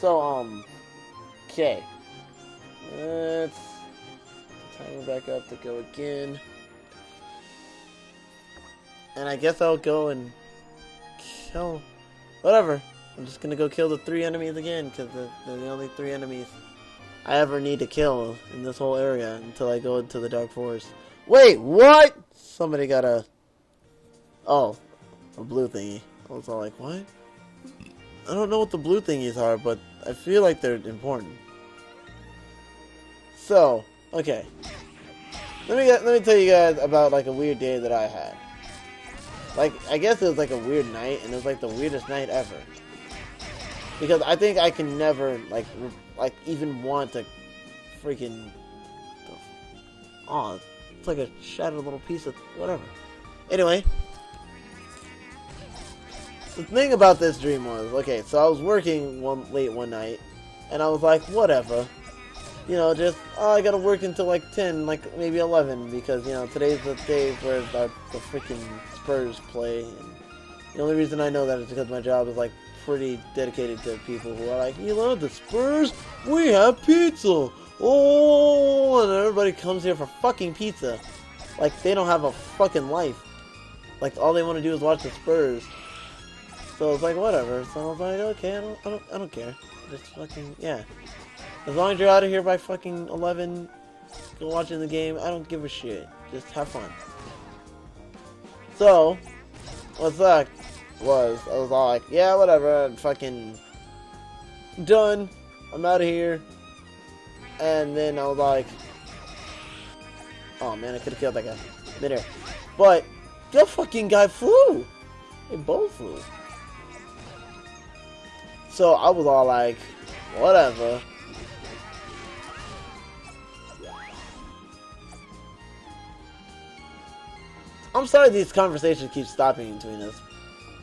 So, okay. Let's time back up to go again. And I guess I'll go and kill... Whatever. I'm just gonna go kill the 3 enemies again, because they're the only 3 enemies I ever need to kill in this whole area until I go into the Dark Forest. Wait, what? Somebody got a... Oh, a blue thingy. I was all like, what? I don't know what the blue thingies are, but I feel like they're important. So, okay. Let me tell you guys about like a weird day that I had. Like, I guess it was like a weird night, and it was like the weirdest night ever. Because I think I can never, like even want to freaking... Oh, it's like a shattered little piece of whatever. Anyway. The thing about this dream was, okay, so I was working late one night, and I was like, whatever. You know, just, oh, I gotta work until like 10, like maybe 11, because, you know, today's the day where the freaking Spurs play. And the only reason I know that is because my job is like pretty dedicated to people who are like, you know, the Spurs, we have pizza. Oh, and everybody comes here for fucking pizza. Like, they don't have a fucking life. Like, all they want to do is watch the Spurs. So it's like, whatever. So I was like, okay, I don't care. Just fucking, yeah. As long as you're out of here by fucking 11, go watching the game, I don't give a shit. Just have fun. So, what sucked was, I was all like, yeah, whatever, I'm fucking done. I'm out of here. And then I was like, oh man, I could have killed that guy midair. But, the fucking guy flew. They both flew. So I was all like, whatever. I'm sorry these conversations keep stopping between us.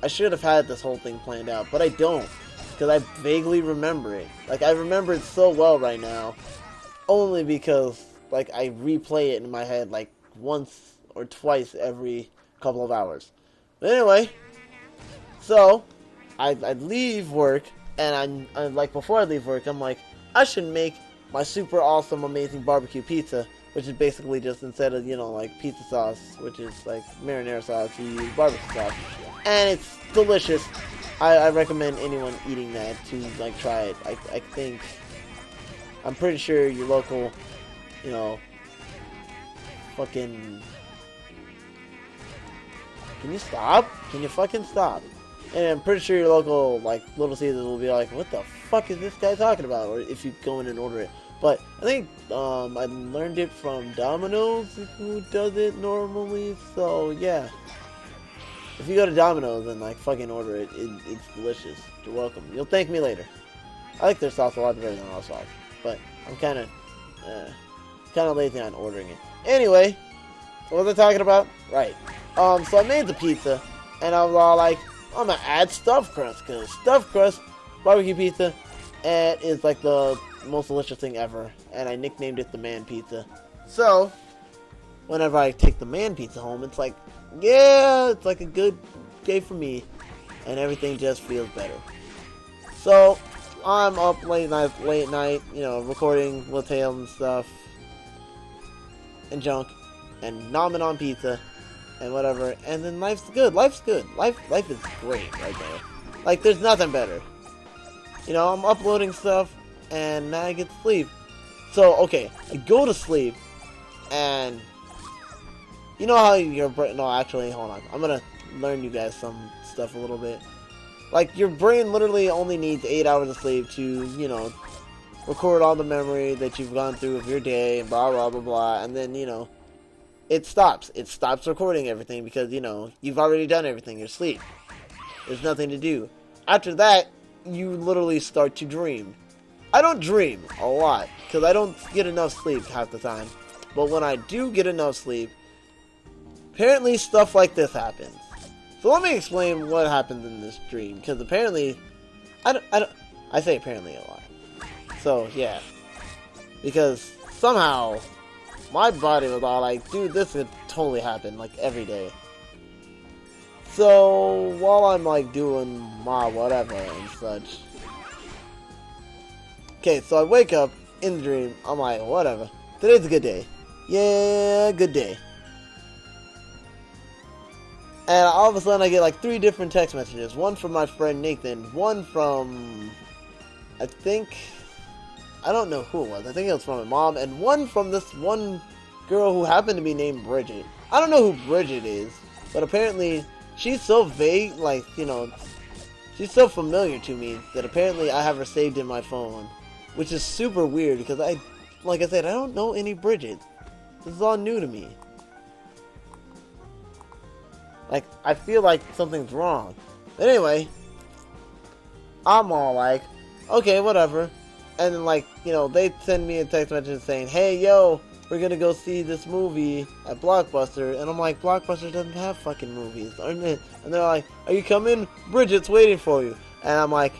I should have had this whole thing planned out, but I don't. Because I vaguely remember it. Like, I remember it so well right now. Only because, like, I replay it in my head, like, once or twice every couple of hours. But anyway. So, I'd leave work. And I'm like, before I leave work, I'm like, I should make my super awesome, amazing barbecue pizza, which is basically just, instead of, you know, like pizza sauce, which is like marinara sauce, you use barbecue sauce. And it's delicious. I recommend anyone eating that to, like, try it. I think, I'm pretty sure your local, you know, fucking... Can you stop? Can you fucking stop? And I'm pretty sure your local, like, Little Caesars will be like, what the fuck is this guy talking about? Or if you go in and order it. But I think I learned it from Domino's, who does it normally. So, yeah. If you go to Domino's and, like, fucking order it, it's delicious. You're welcome. You'll thank me later. I like their sauce a lot better than our sauce. But I'm kind of lazy on ordering it. Anyway, what was I talking about? Right. So I made the pizza, and I was all like, I'm gonna add stuffed crust, because stuffed crust barbecue pizza is like the most delicious thing ever, and I nicknamed it the man pizza. So whenever I take the man pizza home, it's like, yeah, it's like a good day for me, and everything just feels better. So I'm up late night, you know, recording Latale and stuff and junk and nomming on pizza and whatever, and then life's good. Life is great right there. Like, there's nothing better. You know, I'm uploading stuff, and now I get to sleep. So, okay, I go to sleep, and you know how your brain... No, actually, hold on. I'm gonna learn you guys some stuff a little bit. Like, your brain literally only needs 8 hours of sleep to, you know, record all the memory that you've gone through of your day, and blah, blah, blah, blah, and then, you know, it stops. It stops recording everything because, you know, you've already done everything. You're asleep. There's nothing to do. After that, you literally start to dream. I don't dream a lot because I don't get enough sleep half the time. But when I do get enough sleep, apparently stuff like this happens. So let me explain what happens in this dream, because apparently, I say apparently a lot. So, yeah. Because somehow my body was all like, dude, this could totally happen, like, every day. So, while I'm, like, doing my whatever and such, okay, so I wake up in the dream. I'm like, whatever. Today's a good day. Yeah, good day. And all of a sudden I get like 3 different text messages. One from my friend Nathan. One from, I don't know who it was. I think it was from my mom. And one from this one girl who happened to be named Bridget. I don't know who Bridget is. But apparently she's so vague, like, you know, she's so familiar to me that apparently I have her saved in my phone. Which is super weird because like I said, I don't know any Bridget. This is all new to me. Like, I feel like something's wrong. But anyway, I'm all like, okay, whatever. And then, like, you know, they send me a text message saying, hey, yo, we're gonna go see this movie at Blockbuster. And I'm like, Blockbuster doesn't have fucking movies, aren't it? And they're like, are you coming? Bridget's waiting for you. And I'm like,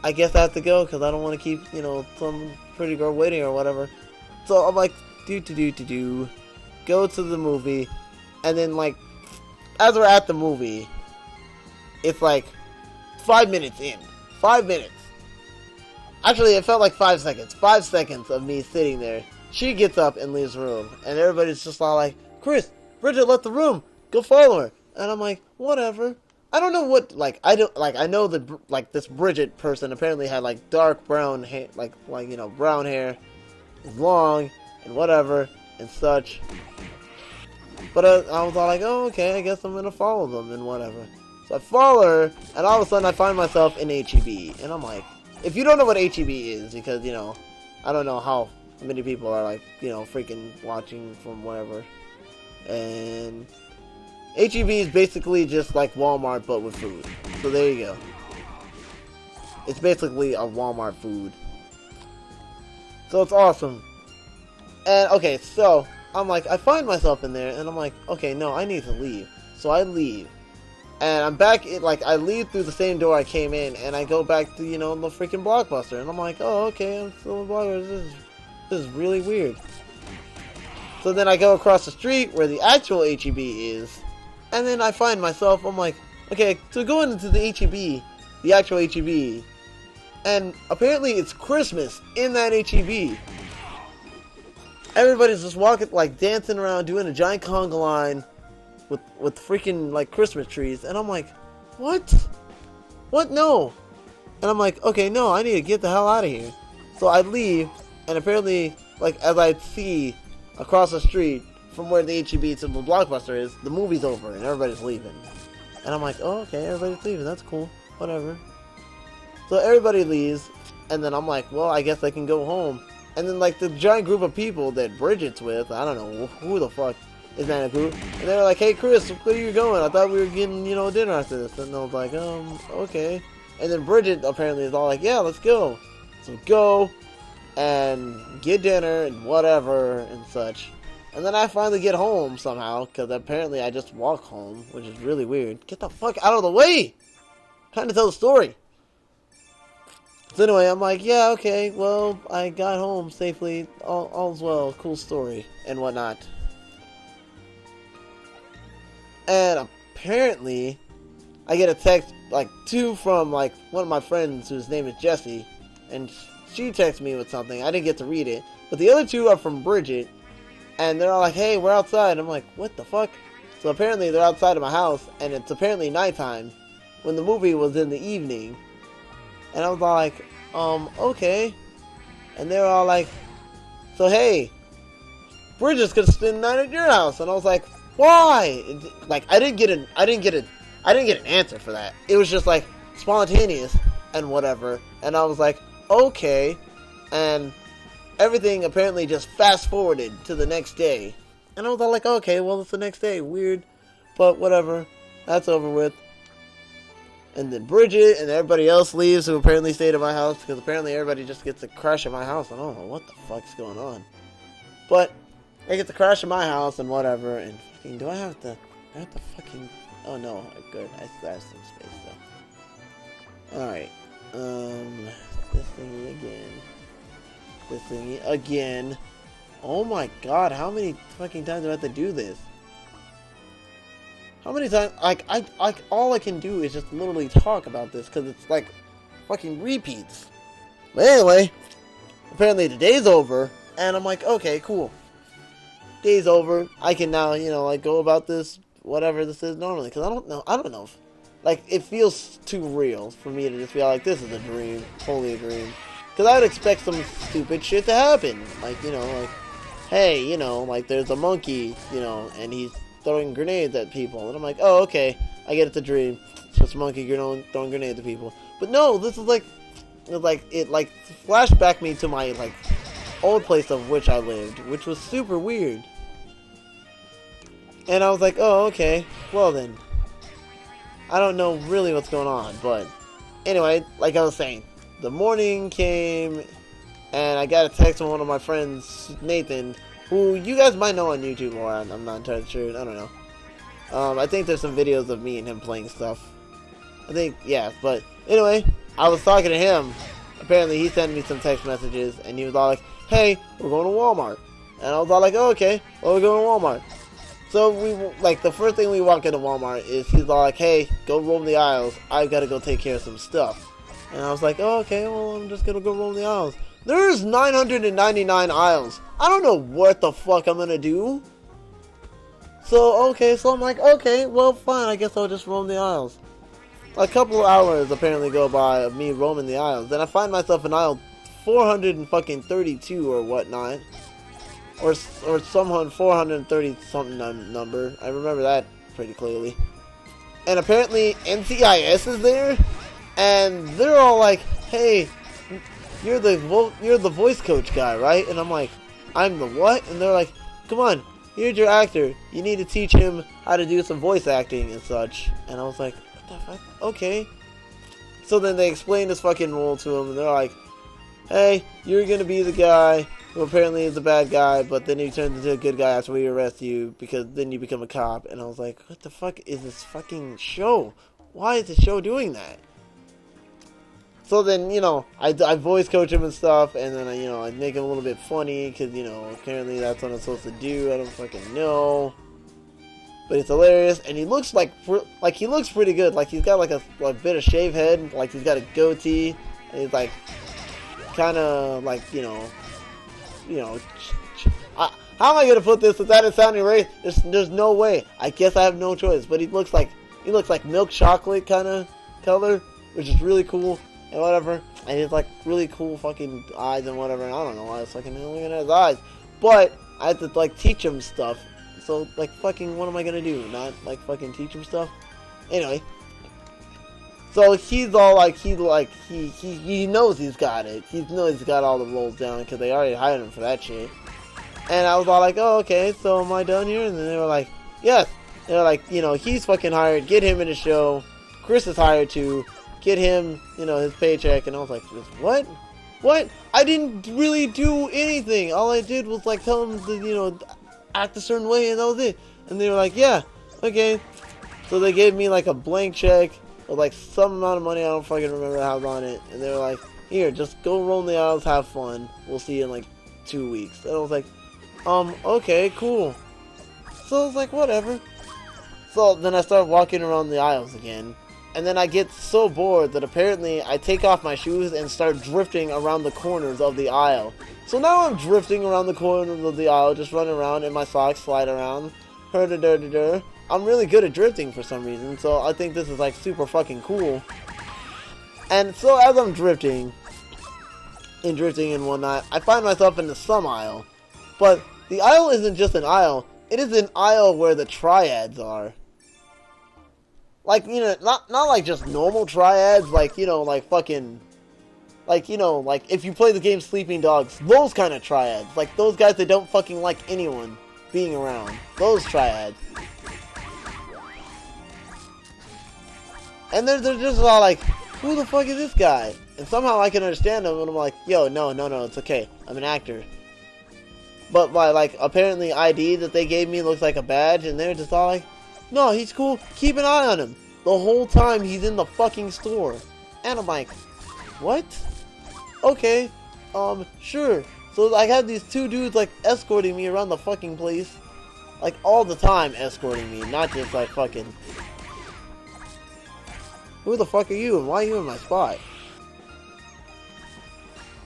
I guess I have to go because I don't want to keep, you know, some pretty girl waiting or whatever. So I'm like, go to the movie. And then, like, as we're at the movie, it's like 5 minutes in. 5 minutes. Actually, it felt like 5 seconds. 5 seconds of me sitting there. She gets up and leaves the room. And everybody's just all like, Chris, Bridget left the room. Go follow her. And I'm like, whatever. I don't know what, like, I know that, like, this Bridget person apparently had, like, dark brown hair, like, you know, brown hair, long, and whatever, and such. But I was all like, oh, okay, I guess I'm gonna follow them and whatever. So I follow her, and all of a sudden I find myself in HEB. And I'm like, if you don't know what HEB is, because, you know, I don't know how many people are, like, you know, freaking watching from wherever. And HEB is basically just like Walmart, but with food. So there you go. It's basically a Walmart food. So it's awesome. And, okay, so I'm like, I find myself in there, and I'm like, okay, no, I need to leave. So I leave. And I'm back, like, I leave through the same door I came in, and I go back to, you know, the freaking Blockbuster. And I'm like, oh, okay, I'm still in Blockbuster. This is really weird. So then I go across the street where the actual HEB is, and then I find myself, I'm like, okay, so going into the HEB, the actual HEB, and apparently it's Christmas in that HEB. Everybody's just walking, like, dancing around, doing a giant conga line with freaking, like, Christmas trees. And I'm like, what? What? No. And I'm like, okay, no, I need to get the hell out of here. So I leave, and apparently, like, as I see across the street from where the HEB to the Blockbuster is, the movie's over, and everybody's leaving. And I'm like, oh, okay, everybody's leaving. That's cool. Whatever. So everybody leaves, and then I'm like, well, I guess I can go home. And then, like, the giant group of people that Bridget's with, I don't know who the fuck is that a group, and they're like, hey, Chris, where are you going? I thought we were getting, you know, dinner after this. And I was like, okay. And then Bridget apparently is all like, yeah, let's go. So go and get dinner and whatever and such. And then I finally get home somehow, because apparently I just walk home, which is really weird. Get the fuck out of the way! I'm trying to tell the story. So anyway, I'm like, yeah, okay, well, I got home safely, all's well, cool story, and whatnot. And apparently, I get a text, like, 2 from, like, one of my friends whose name is Jessie, and she texts me with something. I didn't get to read it, but the other 2 are from Bridget, and they're all like, hey, we're outside. I'm like, what the fuck? So apparently they're outside of my house, and it's apparently nighttime, when the movie was in the evening. And I was all like, okay. And they were all like, so hey, Bridget's gonna spend the night at your house. And I was like, why? Like, I didn't get an answer for that. It was just like spontaneous and whatever. And I was like, okay. And everything apparently just fast forwarded to the next day. And I was all like, okay, well, it's the next day. Weird, but whatever. That's over with. And then Bridget and everybody else leaves who apparently stayed at my house, because apparently everybody just gets to crash at my house. I don't know what the fuck's going on. But they get to crash at my house and whatever. And fucking, do I have to fucking, oh no, good, I have some space though. Alright, this thingy again. Oh my god, how many fucking times do I have to do this? How many times, like, all I can do is just literally talk about this, because it's, like, fucking repeats. But anyway, apparently the day's over, and I'm like, okay, cool. Day's over. I can now, you know, like, go about this, whatever this is normally, because I don't know. Like, it feels too real for me to just be like, this is a dream, totally a dream. Because I would expect some stupid shit to happen. Like, you know, like, hey, you know, like, there's a monkey, you know, and he's throwing grenades at people. And I'm like, oh, okay, I get it's a dream. It's just a monkey throwing grenades at people. But no, this is like, it flashed back me to my, like, old place of which I lived, which was super weird. And I was like, oh, okay, well then. I don't know really what's going on, but anyway, like I was saying, the morning came, and I got a text from one of my friends, Nathan, who you guys might know on YouTube, or I'm not entirely sure, I don't know. I think there's some videos of me and him playing stuff. I think, yeah, but anyway, I was talking to him. Apparently, he sent me some text messages, and he was all like, hey, we're going to Walmart. And I was all like, oh, okay, well, we're going to Walmart. So, the first thing we walk into Walmart is he's all like, hey, go roam the aisles. I've got to go take care of some stuff. And I was like, oh, okay, well, I'm just going to go roam the aisles. There's 999 aisles. I don't know what the fuck I'm going to do. So, okay, so I'm like, okay, well, fine, I guess I'll just roam the aisles. A couple of hours apparently go by of me roaming the aisles. Then I find myself in aisle 432 or whatnot. Or some 430 something number. I remember that pretty clearly. And apparently NCIS is there, and they're all like, "Hey, you're the voice coach guy, right?" And I'm like, "I'm the what?" And they're like, "Come on, here's your actor. You need to teach him how to do some voice acting and such." And I was like, "What the fuck? Okay." So then they explain this fucking role to him, and they're like, "Hey, you're gonna be the guy who apparently is a bad guy, but then he turns into a good guy after we arrest you, because then you become a cop." And I was like, what the fuck is this fucking show? Why is the show doing that? So then, you know, I voice coach him and stuff, and then, you know, I make him a little bit funny, because, you know, apparently that's what I'm supposed to do. I don't fucking know. But it's hilarious, and he looks he looks pretty good. Like, he's got like a bit of shaved head, like he's got a goatee, and he's like, kind of like, you know, how am I gonna put this without it sounding racist? There's no way. I guess I have no choice. But he looks like milk chocolate kind of color, which is really cool and whatever. And he's like really cool fucking eyes and whatever. And I don't know why I was fucking looking at his eyes, but I had to like teach him stuff. So like fucking, what am I gonna do? Not like fucking teach him stuff? Anyway. So he's all like, he knows he's got it. He knows he's got all the roles down because they already hired him for that shit. And I was all like, oh, okay, so am I done here? And then they were like, yes. They were like, you know, he's fucking hired. Get him in the show. Chris is hired too. Get him, you know, his paycheck. And I was like, what? What? I didn't really do anything. All I did was like tell him to, you know, act a certain way, and that was it. And they were like, yeah, okay. So they gave me like a blank check with like some amount of money, I don't fucking remember how on it, and they were like, here, just go roam the aisles, have fun, we'll see you in like 2 weeks. And I was like, okay, cool. So I was like, whatever. So then I start walking around the aisles again, and then I get so bored that apparently I take off my shoes and start drifting around the corners of the aisle. So now I'm drifting around the corners of the aisle, just running around, and my socks slide around. I'm really good at drifting for some reason, so I think this is like super fucking cool. And so as I'm drifting and whatnot, I find myself in the some aisle. But the aisle isn't just an aisle, it is an aisle where the triads are. Like, you know, not like just normal triads, like, you know, like fucking, like, you know, like if you play the game Sleeping Dogs, those kind of triads. Like those guys that don't fucking like anyone being around. Those triads. And they're just all like, who the fuck is this guy? And somehow I can understand them, and I'm like, yo, no, it's okay. I'm an actor. But my, like, apparently ID that they gave me looks like a badge, and they're just all like, no, he's cool. Keep an eye on him. The whole time he's in the fucking store. And I'm like, what? Okay, sure. So I have these two dudes, like, escorting me around the fucking place. Like, all the time escorting me, not just, like, fucking... Who the fuck are you, and why are you in my spot?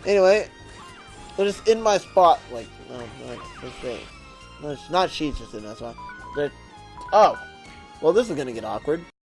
Anyway, They're just in my spot. Like, let's see. No, it's not sheets just in that spot. They're... Oh. Well, this is gonna get awkward.